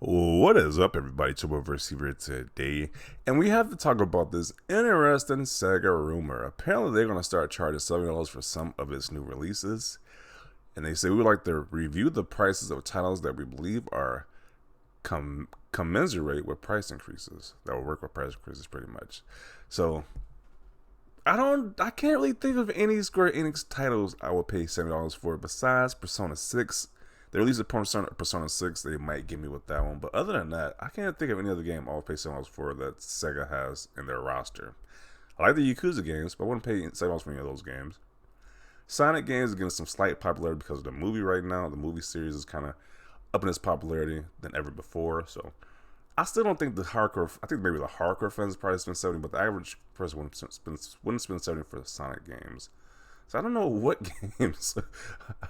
What is up, everybody? Receiver today, and we have to talk about this interesting Sega rumor. Apparently, they're going to start charging $70 for some of its new releases, and they say we would like to review the prices of titles that we believe are commensurate with price increases. That will work with price increases, pretty much. So, I can't really think of any Square Enix titles I would pay $70 for besides Persona 6. They released a Persona 6, they might give me with that one. But other than that, I can't think of any other game I'll pay $7 for that Sega has in their roster. I like the Yakuza games, but I wouldn't pay $7 for any of those games. Sonic games are getting some slight popularity because of the movie right now. The movie series is kind of up in its popularity than ever before. So I still don't think I think maybe the hardcore fans probably spend 70, but the average person wouldn't spend 70 for the Sonic games. So I don't know what games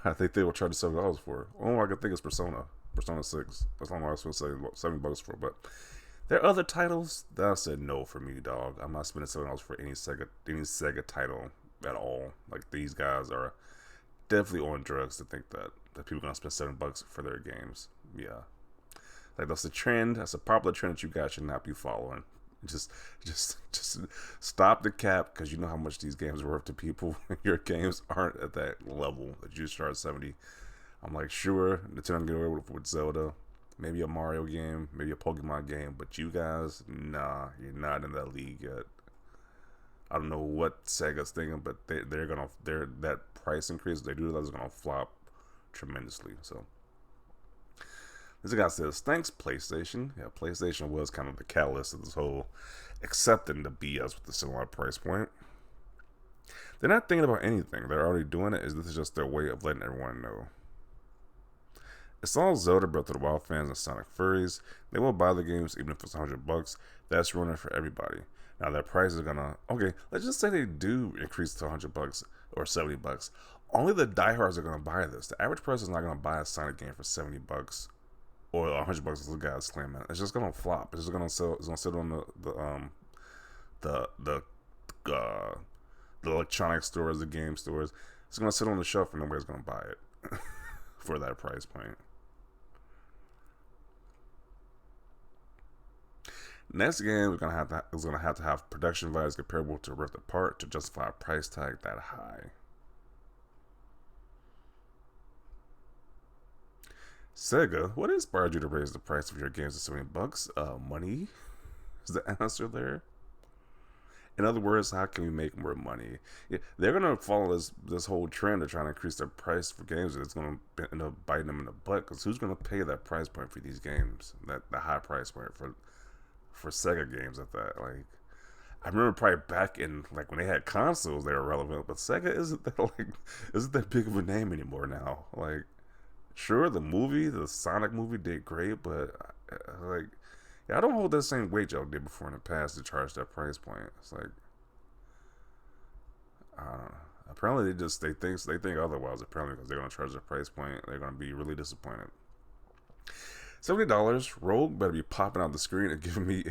I think they will charge $7 for. All I can think is Persona 6. That's all I was supposed to say $7 for. But there are other titles that I said no for me, dog. I'm not spending $7 for any Sega title at all. Like, these guys are definitely on drugs to think that people are gonna spend $7 for their games. Yeah, like, that's a trend. That's a popular trend that you guys should not be following. Just stop the cap, because you know how much these games are worth to people. Your games aren't at that level that you start 70. I'm like, sure, Nintendo get away with Zelda, maybe a Mario game, maybe a Pokemon game, but you guys, nah, you're not in that league yet. I don't know what Sega's thinking, but they're that price increase they do that is gonna flop tremendously. So this guy says, thanks, PlayStation. Yeah, PlayStation was kind of the catalyst of this whole accepting the BS with the similar price point. They're not thinking about anything. They're already doing it. This is just their way of letting everyone know. It's all Zelda Breath of the Wild fans and Sonic furries. They will buy the games even if it's $100. That's ruining for everybody. Now their price is gonna, okay, let's just say they do increase to $100 or $70. Only the diehards are gonna buy this. The average person is not gonna buy a Sonic game for $70 or $100 as the guy's claiming. It's just gonna flop. It's just gonna sell. It's gonna sit on the electronic stores, the game stores. It's gonna sit on the shelf and nobody's gonna buy it for that price point. Next game is gonna have to have production values comparable to Rift Apart to justify a price tag that high. Sega, what inspired you to raise the price of your games to $70? Money is the answer there. In other words, how can we make more money? Yeah, they're gonna follow this whole trend of trying to increase their price for games, and it's gonna end up biting them in the butt. Because who's gonna pay that price point for these games? That the high price point for Sega games at that. Like, I remember probably back in, like, when they had consoles, they were relevant, but Sega isn't that big of a name anymore now. Like, sure, the Sonic movie did great, but like, yeah, I don't hold that same weight y'all did before in the past to charge that price point. It's like, I don't know. Apparently, they think otherwise. Apparently, because they're gonna charge the price point, they're gonna be really disappointed. $70. Rogue better be popping out the screen and giving me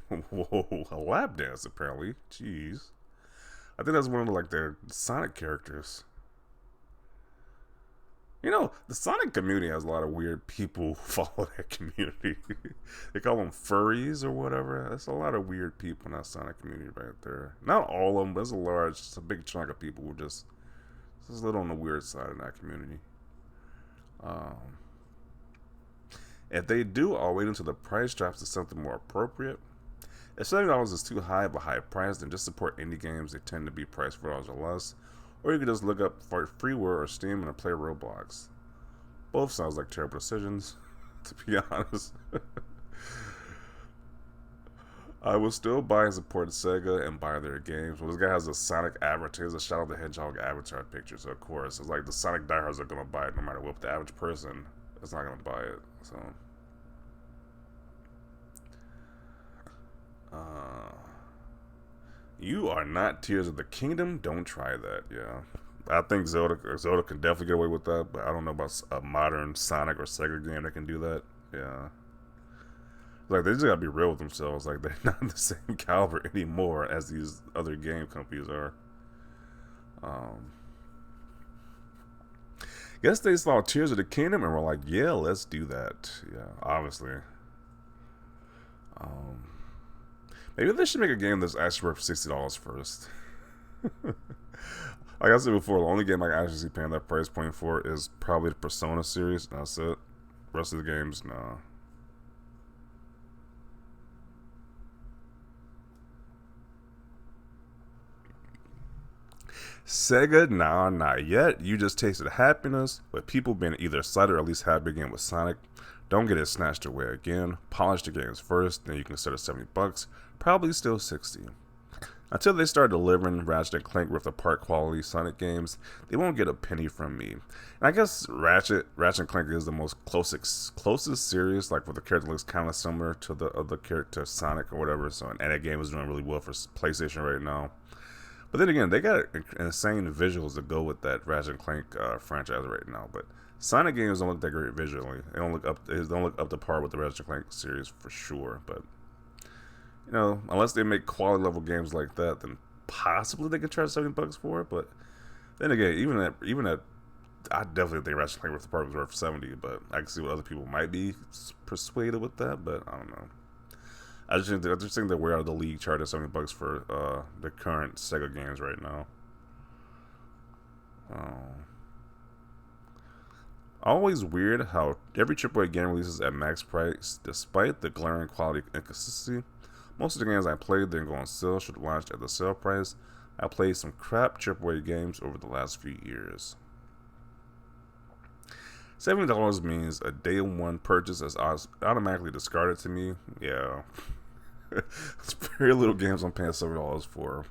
a lap dance. Apparently, jeez. I think that's one of the Sonic characters. You know, the Sonic community has a lot of weird people who follow that community. They call them furries or whatever. There's a lot of weird people in that Sonic community right there. Not all of them, but it's a big chunk of people who just a little on the weird side in that community. If they do, I'll wait until the price drops to something more appropriate. If $70 is too high of a high price, then just support indie games. They tend to be priced $4 or less. Or you can just look up for freeware or Steam and play Roblox. Both sounds like terrible decisions, to be honest. I will still buy and support Sega and buy their games. Well, this guy has a Sonic avatar, a Shadow the Hedgehog avatar picture, so of course, it's like the Sonic diehards are gonna buy it no matter what. But the average person is not gonna buy it. So, you are not Tears of the Kingdom. Don't try that. Yeah, I think Zelda can definitely get away with that, but I don't know about a modern Sonic or Sega game that can do that. Yeah, like, they just gotta be real with themselves. Like, they're not the same caliber anymore as these other game companies are. Guess they saw Tears of the Kingdom and were like, yeah, let's do that. Yeah, obviously. Um, Maybe they should make a game that's actually worth $60 first. Like I said before, the only game I can actually see paying that price point for is probably the Persona series. And that's it. The rest of the games, nah. Sega, nah, not yet. You just tasted happiness with people being either excited or at least happy again with Sonic. Don't get it snatched away again. Polish the games first, then you can start at $70. Probably still 60. Until they start delivering Ratchet and Clank with the part quality Sonic games, they won't get a penny from me. And I guess Ratchet and Clank is the most closest series, like where the character looks kind of similar to the other character Sonic or whatever. So, and that game is doing really well for PlayStation right now. But then again, they got insane visuals to go with that Ratchet and Clank franchise right now. But Sonic games don't look that great visually. They don't look up to par with the Ratchet and Clank series for sure. But you know, unless they make quality level games like that, then possibly they can charge $70 for it. But then again, even at I definitely think Ratchet and Clank with the part was worth 70. But I can see what other people might be persuaded with that. But I don't know. I just think that we're out of the league charging $70 for the current Sega games right now. Always weird how every AAA game releases at max price, despite the glaring quality inconsistency. Most of the games I played didn't go on sale, should have launched at the sale price. I played some crap AAA games over the last few years. $70 means a day one purchase is automatically discarded to me. Yeah. It's very little games I'm paying $70 for.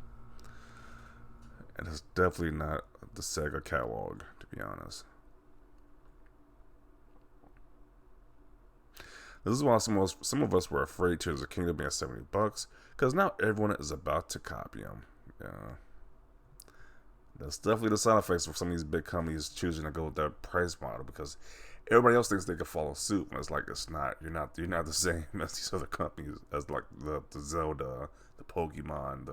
And it's definitely not the Sega catalog, to be honest. This is why some of us were afraid Tears of the Kingdom being $70, because now everyone is about to copy them. Yeah. That's definitely the side effects of some of these big companies choosing to go with that price model, because everybody else thinks they can follow suit, and it's like it's not. You're not the same as these other companies, as like the Zelda, the Pokemon,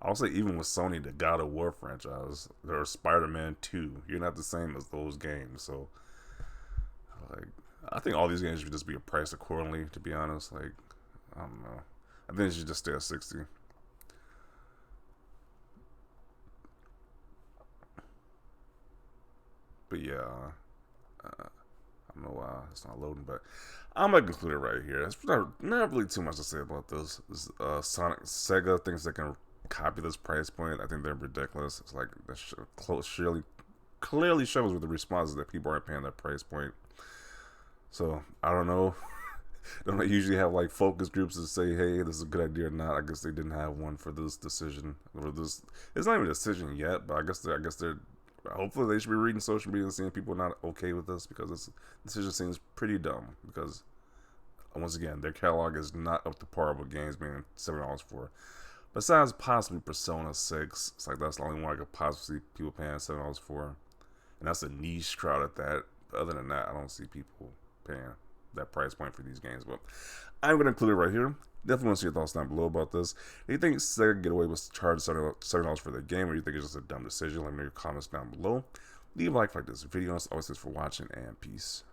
I'll say even with Sony, the God of War franchise, or Spider-Man 2, you're not the same as those games. So, like, I think all these games should just be priced accordingly. To be honest, like, I don't know. I think it should just stay at 60. But yeah, I don't know why it's not loading, but I'm gonna conclude it right here. There's not really too much to say about this Sonic Sega thinks they can copy this price point. I think they're ridiculous. It's like that clearly shows with the responses that people aren't paying that price point. So I don't know. Don't they usually have like focus groups to say, hey, this is a good idea or not? I guess they didn't have one for this decision or this. It's not even a decision yet, but I guess they're. Hopefully, they should be reading social media and seeing people not okay with this, because this decision seems pretty dumb. Because once again, their catalog is not up to par with games being $7 for. Besides possibly Persona 6, it's like that's the only one I could possibly see people paying $7 for, and that's a niche crowd at that. But other than that, I don't see people paying that price point for these games. But I'm going to include it right here. Definitely want to see your thoughts down below about this. Do you think Sega can get away with charging $7 for their game, or do you think it's just a dumb decision? Let me know your comments down below. Leave a like this video. As always, thanks for watching, and peace.